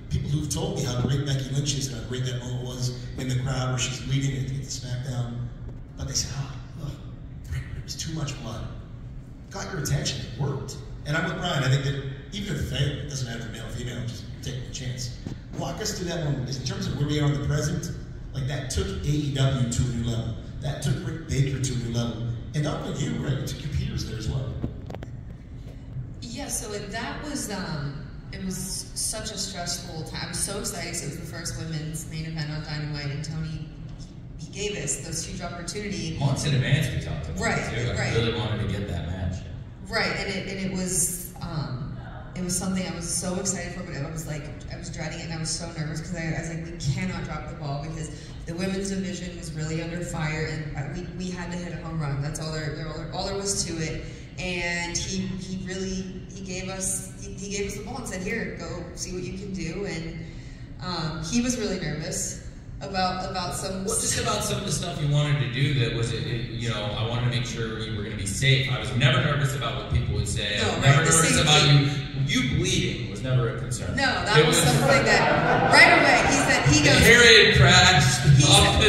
people who've told me how great Becky Lynch is and how great that moment was in the crowd where she's leading it to get the SmackDown. But they said, it was too much blood. Got your attention, it worked. And I'm with Brian, I think that even if it failed, it doesn't matter if male or female, just take a chance. Walk us through that one, in terms of where we are in the present, like that took AEW to a new level. That took Britt Baker to a new level. And not only you, right? You took your peers there as well. Yeah, so that was, it was such a stressful time. I was so excited because it was the first women's main event on Dynamite, and Tony, he gave us this huge opportunity. Months in advance we talked about it too. I really wanted to get that match. Right, and it was something I was so excited for, but I was dreading it, and I was so nervous because I was like, we cannot drop the ball because the women's division was really under fire, and we had to hit a home run. That's all there was to it. And he gave us the ball and said, here, go see what you can do. And he was really nervous about some. Well, just about some of the stuff you wanted to do. That was I wanted to make sure you were going to be safe. I was never nervous about what people would say. I was never nervous about you bleeding was never a concern. No, that was something that right away he goes. Harriet crashed off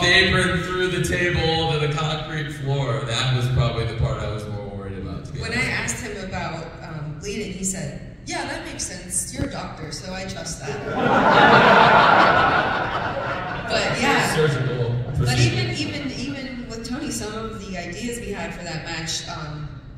the apron through the table to the concrete floor. That was probably the part I was more worried about. When I asked him about bleeding, he said, "Yeah, that makes sense. You're a doctor, so I trust that." But yeah, surgical. But even with Tony, some of the ideas we had for that match,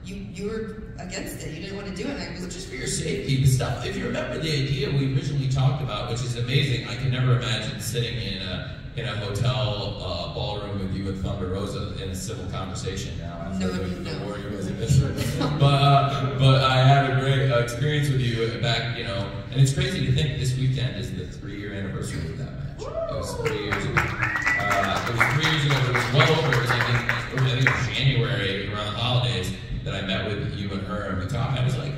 you were against it. You didn't want to do it. And it was just for your safety stuff. If you remember the idea we originally talked about, which is amazing, I can never imagine sitting in a hotel ballroom with you and Thunder Rosa in a civil conversation now after the Warrior was eviscerated. But I had a great experience with you back, and it's crazy to think this weekend is the 3-year anniversary of that match. It was 3 years ago. It was 3 years ago. well over, it was like I think it was January around the holidays that I met with you and her and we talked. It was like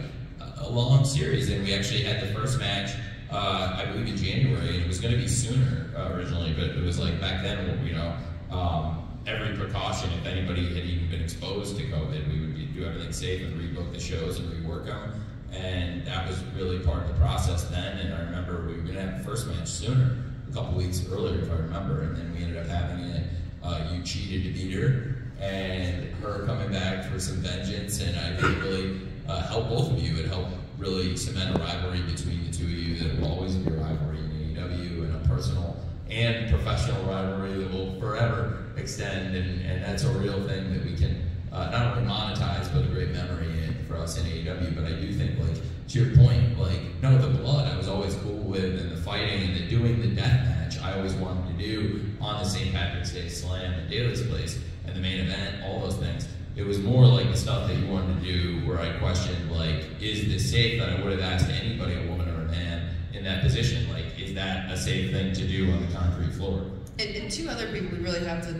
a long series, and we actually had the first match, I believe in January, and it was going to be sooner originally, but it was like back then, you know, every precaution, if anybody had even been exposed to COVID, we would do everything safe and rebook the shows and rework them. And that was really part of the process then. And I remember we were going to have the first match sooner, a couple weeks earlier, if I remember. And then we ended up having it. You cheated to beat her, and her coming back for some vengeance. And I think really helped both of you. It helped really cement a rivalry between the two of you that will always be a rivalry in AEW, and a personal and professional rivalry that will forever extend. And that's a real thing that we can not only monetize, but a great memory for us in AEW. But I do think, like, to your point, like, no, the blood I was always cool with, and the fighting and the doing the death match I always wanted to do on the St. Patrick's Day Slam at Daly's Place and the main event, all those things. It was more like the stuff that you wanted to do where I questioned, like, is this safe? That I would have asked anybody, a woman or a man, in that position, like, is that a safe thing to do on the concrete floor? And two other people we really have to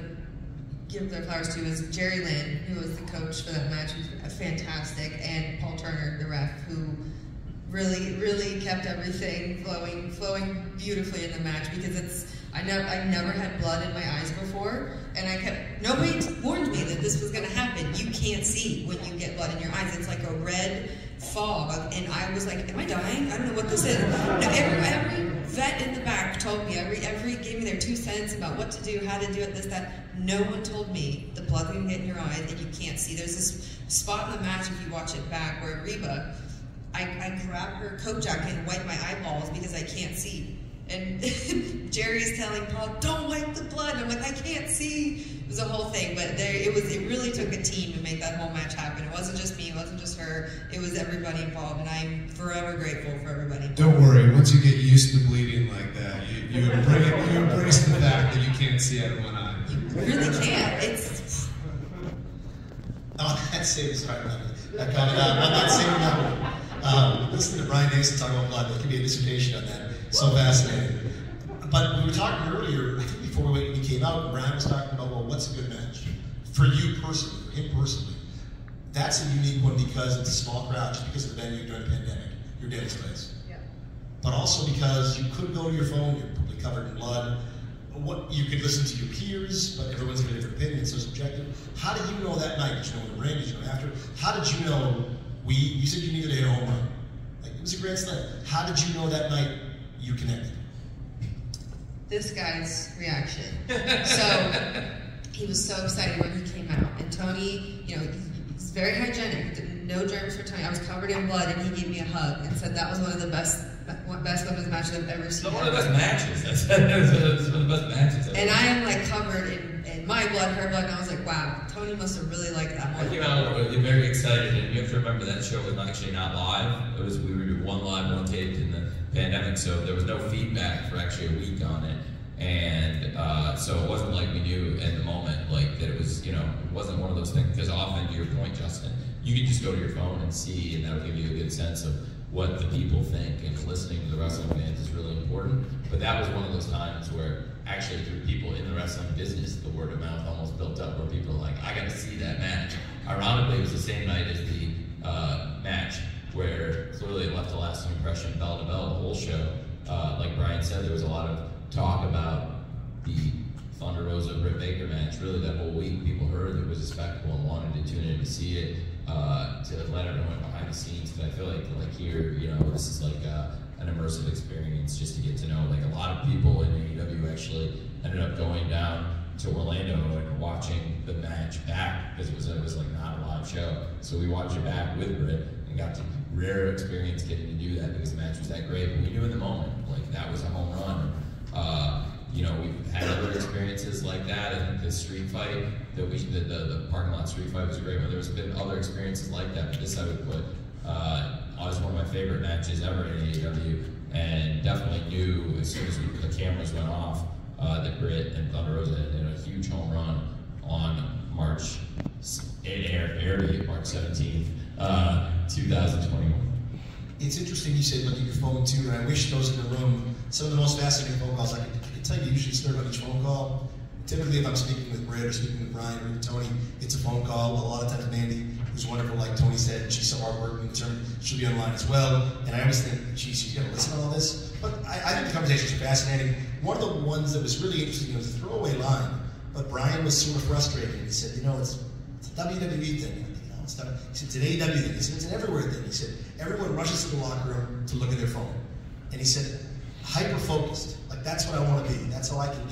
give their flowers to is Jerry Lynn, who was the coach for that match, who's fantastic, and Paul Turner, the ref, who really kept everything flowing beautifully in the match, because I never had blood in my eyes before, and nobody warned me that this was going to happen. You can't see when you get blood in your eyes. It's like a red fog, and I was like, am I dying? I don't know what this is. No, every vet in the back told me, every gave me their 2 cents about what to do, how to do it, this, that. No one told me the blood can get in your eyes and you can't see. There's this spot in the match, if you watch it back, where Reba, I grab her coat jacket and wipe my eyeballs because I can't see. And Jerry's telling Paul, don't wipe the blood. And I'm like, I can't see. It was a whole thing, but it really took a team to make that whole match happen. It wasn't just me, it wasn't just her, it was everybody involved, and I'm forever grateful for everybody. Don't worry, once you get used to bleeding like that, you embrace the fact that you can't see out of one eye. You really can't. It's... Oh, that's safe. Sorry about that. I got it out. On that same note, listen to Bryan Danielson talk about blood. There could be a dissertation on that. So fascinating. But we were talking earlier, I think before we came out, Brian was talking about, well, what's a good match? For you personally, for him personally. That's a unique one because it's a small crowd, just because of the venue during the pandemic, your Daly's Place. Yeah. But also because you couldn't go to your phone, you're probably covered in blood. You could listen to your peers, but everyone's got a different opinion, so it's subjective. How did you know that night? Did you know in the ring? Did you know after? How did you know you said you needed to hit a home run? Like, it was a grand slam. How did you know that night you connected? This guy's reaction. So, he was so excited when he came out. And Tony, you know, he's very hygienic. No germs for Tony. I was covered in blood, and he gave me a hug and said that was one of the best women's matches I've ever seen. One of the best matches. That's one of the best matches. And I am like covered in my blood, her blood, and I was like, wow, Tony must have really liked that one. I came out very excited, and you have to remember that show was actually not live. We were doing one live, one taped in the pandemic, so there was no feedback for actually a week on it. And so it wasn't like we knew in the moment, like, that it was, you know, it wasn't one of those things, because often, to your point, Justin, you can just go to your phone and see, and that'll give you a good sense of what the people think, and listening to the wrestling fans is really important. But that was one of those times where actually through people in the wrestling business, the word of mouth almost built up, where people are like, I got to see that match. Ironically, it was the same night as the match where clearly it left a lasting impression, bell to bell, the whole show. Like Brian said, there was a lot of talk about the Thunder Rosa Britt Baker match. Really, that whole week, people heard it was a spectacle and wanted to tune in to see it, to let everyone behind the scenes. Because I feel like here, you know, this is like an immersive experience, just to get to know. Like, a lot of people in AEW actually ended up going down to Orlando and watching the match back, because it was like not a live show. So we watched it back with Britt and got to rare experience getting to do that, because the match was that great. But we knew in the moment, like, that was a home run. You know, we've had other experiences like that. I think the street fight the parking lot street fight was a great one. There's been other experiences like that, but this I would put was one of my favorite matches ever in AEW, and definitely knew as soon as the cameras went off that Britt and Thunder Rosa had a huge home run on March 17th, 2021. It's interesting you say look at your phone too, and I wish those in the room, some of the most fascinating phone calls I could tell you usually start on each phone call. typically if I'm speaking with Britt or speaking with Brian or with Tony, it's a phone call. A lot of times Mandy, who's wonderful, like Tony said, she's so hardworking in turn, she'll be online as well. And I always think, geez, she's going to listen to all this. But I think the conversations are fascinating. One of the ones that was really interesting, it was a throwaway line, but Brian was sort of frustrated. He said, you know, it's a WWE thing. He said, it's an AEW thing. He said, it's an everywhere thing. He said, everyone rushes to the locker room to look at their phone. And he said, hyper-focused. Like, that's what I want to be. That's how I can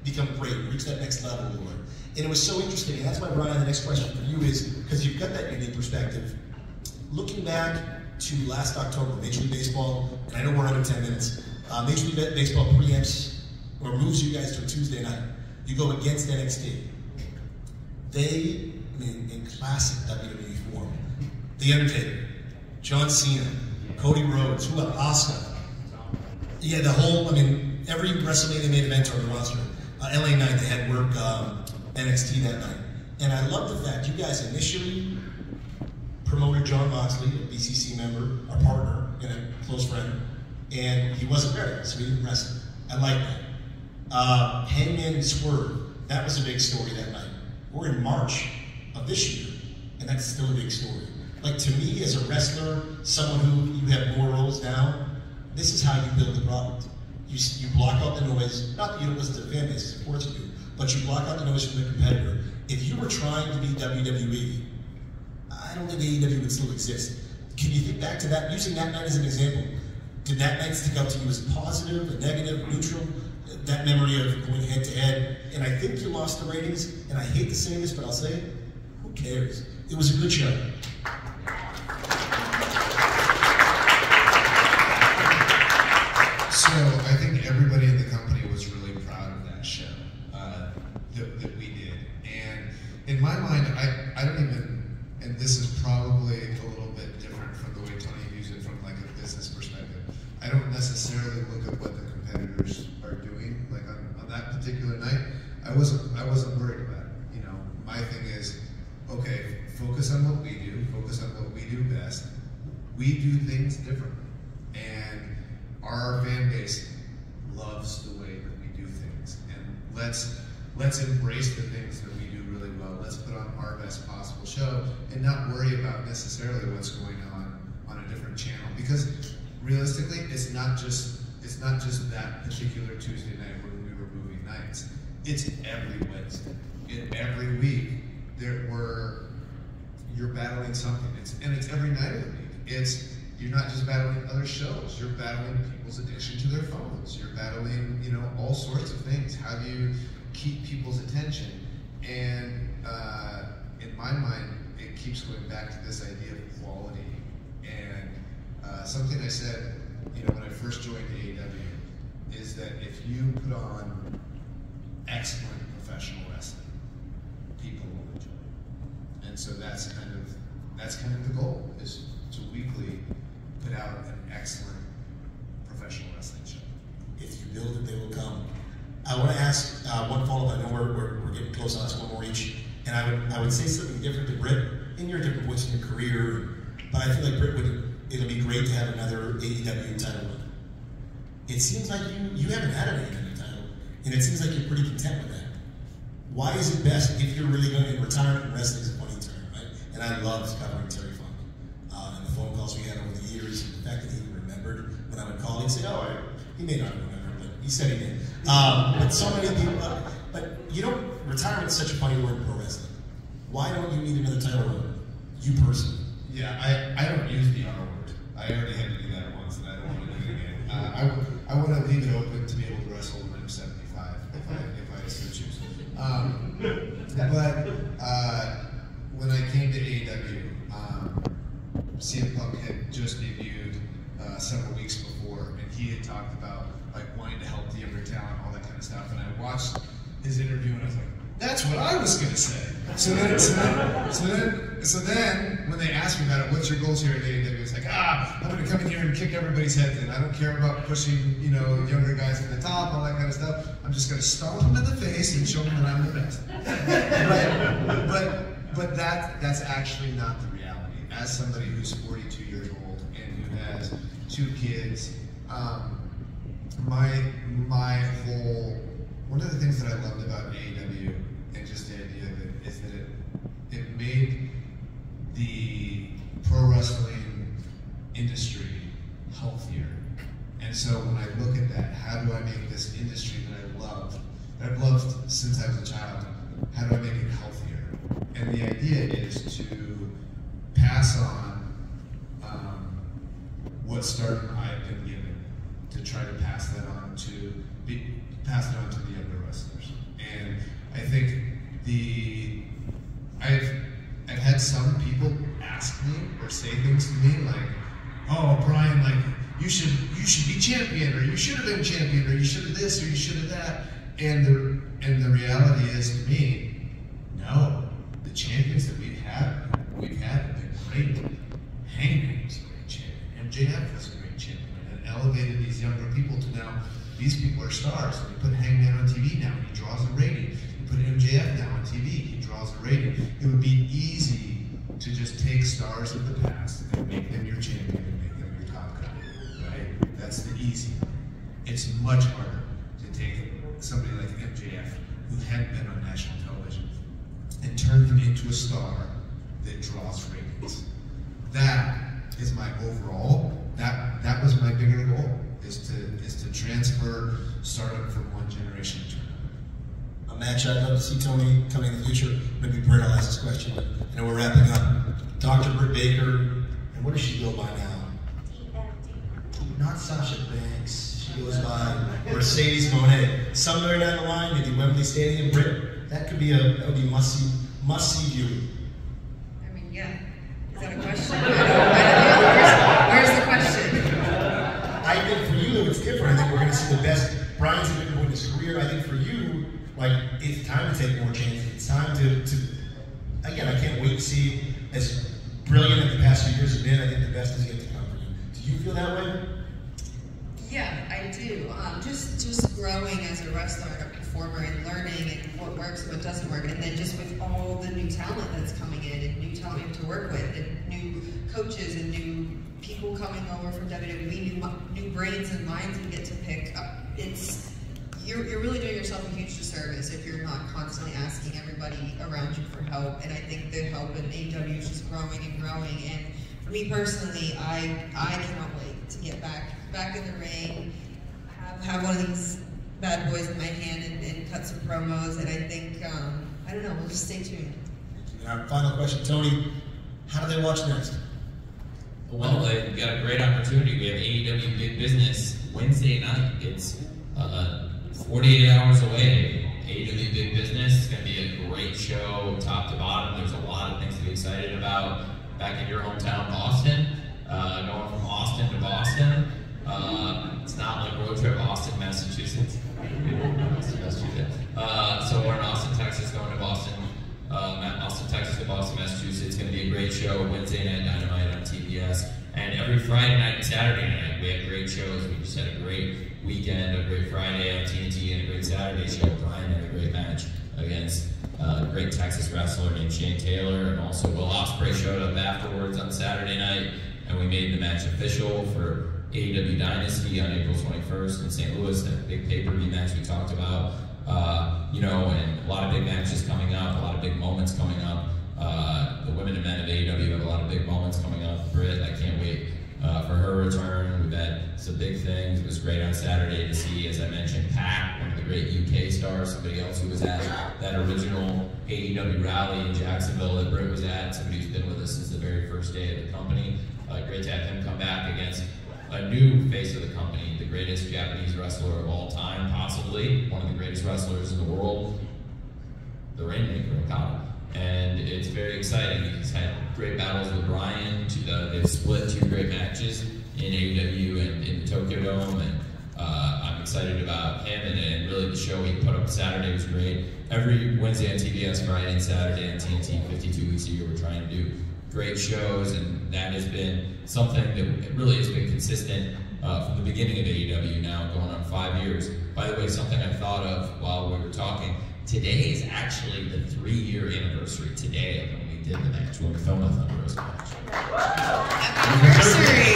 become great, reach that next level, Lord. And it was so interesting. And that's why, Brian, the next question for you is, because you've got that unique perspective, looking back to last October, Major League Baseball, and I know we're under 10 minutes, Major League Baseball preempts or moves you guys to a Tuesday night. You go against NXT. They, I mean, in classic WWE form, The Undertaker, John Cena, Cody Rhodes, who else? Asuka. Yeah, the whole, I mean, every WrestleMania main event on the roster. LA Knight, they had work NXT that night. And I love the fact you guys initially promoted John Moxley, a BCC member, our partner, and a close friend, and he wasn't there, so he didn't wrestle. I like that. Hangman and Swerve, that was a big story that night. We're in March of this year, and that's still a big story. Like, to me, as a wrestler, someone who you have more roles now, this is how you build the product. You block out the noise, not that you don't listen to the fan base, of course you do, but you block out the noise from the competitor. If you were trying to be WWE, I don't think AEW would still exist. Can you think back to that, using that night as an example? Did that night stick out to you as positive, a negative, neutral? That memory of going head to head, and I think you lost the ratings, and I hate to say this, but I'll say it, who cares? It was a good show. So I think everybody in the company was really proud of that show that we did. And in my mind, I don't even, and this is probably a little bit different from the way Tony views it from like a business perspective. I don't necessarily look at what the competitors are doing. Like on that particular night, I wasn't worried about it. You know, my thing is, okay, focus on what we do, focus on what we do best. We do things differently. And our fan base loves the way that we do things, and let's embrace the things that we do really well. Let's put on our best possible show and not worry about necessarily what's going on a different channel. Because realistically, it's not just that particular Tuesday night when we were moving nights. It's every Wednesday, every week. You're battling something. It's every night of the week. You're not just battling other shows, you're battling people's addiction to their phones. You're battling, you know, all sorts of things. How do you keep people's attention? And in my mind, it keeps going back to this idea of quality. And something I said, you know, when I first joined AEW, is that if you put on excellent professional wrestling, people will enjoy it. And so that's kind of the goal, is to weekly put out an excellent professional wrestling show. If you build it, they will come. I want to ask one follow-up. I know we're getting close. I'll ask one more each. And I would say something different to Britt in your different points in your career. But I feel like Britt it'll be great to have another AEW title run. It seems like you haven't had an AEW title, and it seems like you're pretty content with that. Why is it best if you're really going to retirement and wrestling is a funny term, right? And I love covering Terry Funk. And the phone calls we had over the years, and the fact that he remembered when I would call, he'd say, oh, he may not remember, but he said he did. But so many people, but you don't, retirement is such a funny word in pro wrestling. Why don't you need another title run? You personally. Yeah, I don't use the R word. I already had to do that once, and I don't want to do it again. I want to leave it open to be able to wrestle when I'm 75, if I so choose. But when I came to AEW, CM Punk had just debuted several weeks before, and he had talked about like wanting to help the younger talent, all that kind of stuff. And I watched his interview, and I was like, "That's what I was going to say." So then, when they asked me about it, what's your goals here at AEW? It's like, I'm going to come in here and kick everybody's heads in. I don't care about pushing, you know, younger guys to the top, all that kind of stuff. I'm just going to stomp them in the face and show them that I'm the best. Right? But that's actually not the reality. As somebody who's 42 years old and who has 2 kids, my whole, one of the things that I loved about AEW as a child, how do I make it healthier? And the idea is to pass on what start I've been given, to try to pass it on to the younger wrestlers. And I think I've had some people ask me or say things to me like, "Oh, Brian, like you should be champion, or you should have been champion, or you should have this, or you should have that." And the reality is, to me, no. The champions that we've had have been great. Hangman was a great champion. MJF was a great champion, and elevated these younger people to now. These people are stars. When you put Hangman on TV now, he draws a rating. You put MJF now on TV, he draws a rating. It would be easy to just take stars of the past and make them your champion and make them your top guy, right? That's the easy one. It's much harder to take somebody like MJF, who hadn't been on national television, and turn him into a star that draws ratings. That is my overall, that was my bigger goal, is to transfer startup from one generation to another. A match I'd love to see Tony coming in the future. Maybe Britt will ask this question, but I know we're wrapping up. Dr. Britt Baker, and what does she go by now? Not Sasha Banks. She goes by Mercedes Moné. Somewhere down the line, maybe Wembley Stadium, Britt. That would be must see viewing. I mean, yeah. Is that a question? Where's the question? I think for you, though, it's different. I think we're going to see the best. Brian's at a good point in his career. I think for you, like, it's time to take more chances. It's time to again, I can't wait to see, as brilliant as the past few years have been, I think the best is yet to come for you. Do you feel that way? Yeah, I do. Just growing as a wrestler and a performer and learning and what works and what doesn't work, and then just with all the new talent that's coming in and new talent we have to work with and new coaches and new people coming over from WWE, new brains and minds we get to pick up. You're really doing yourself a huge disservice if you're not constantly asking everybody around you for help. And I think the help in AEW is just growing and growing. And for me personally, I cannot wait to get back in the ring, have one of these bad boys in my hand and cut some promos. And I think, I don't know, we'll just stay tuned. And our final question, Tony, how do they watch next? Well, they've got a great opportunity. We have AEW Big Business Wednesday night. It's 48 hours away. AEW Big Business is going to be a great show, top to bottom. There's a lot of things to be excited about. Back in your hometown, Boston, going from Austin to Boston. It's not like road trip Austin, Massachusetts. So we're in Austin, Texas, going to Boston. Austin, Texas to Boston, Massachusetts. It's going to be a great show. Wednesday Night Dynamite on TBS. And every Friday night and Saturday night, we have great shows. We just had a great weekend, a great Friday on TNT, and a great Saturday show. Brian had a great match against a great Texas wrestler named Shane Taylor. And also Will Ospreay showed up afterwards on Saturday night. And we made the match official for AEW Dynasty on April 21st in St. Louis, that big pay-per-view match we talked about. And a lot of big matches coming up, a lot of big moments coming up. The women and men of AEW have a lot of big moments coming up. Britt, I can't wait for her return. We've had some big things. It was great on Saturday to see, as I mentioned, Pat, one of the great UK stars, somebody else who was at that original AEW rally in Jacksonville that Britt was at, somebody who's been with us since the very first day of the company. Great to have him come back against a new face of the company, the greatest Japanese wrestler of all time, possibly one of the greatest wrestlers in the world, the Rainmaker, Okada. And it's very exciting. He's had great battles with Brian. They've split 2 great matches in AEW and in the Tokyo Dome, and I'm excited about him. And really, the show he put up Saturday was great. Every Wednesday on TBS, Friday and Saturday on TNT, 52 weeks a year, we're trying to do great shows, and that has been something that really has been consistent from the beginning of AEW, now going on 5 years. By the way, something I thought of while we were talking, today is actually the 3-year anniversary today of when we did the match, when we filmed the Thunder Rosa match. Anniversary!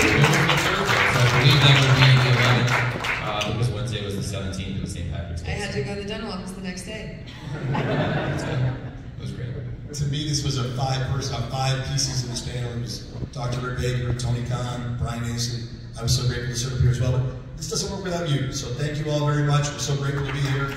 So I believe that would be the 11th, because Wednesday was the 17th, it was St. Patrick's Day. I had to go to the dental office the next day. It was great. To me, this was a 5 pieces in this panel. It was Dr. Britt Baker, Tony Khan, Bryan Danielson. I was so grateful to serve here as well. But this doesn't work without you. So thank you all very much. We're so grateful to be here.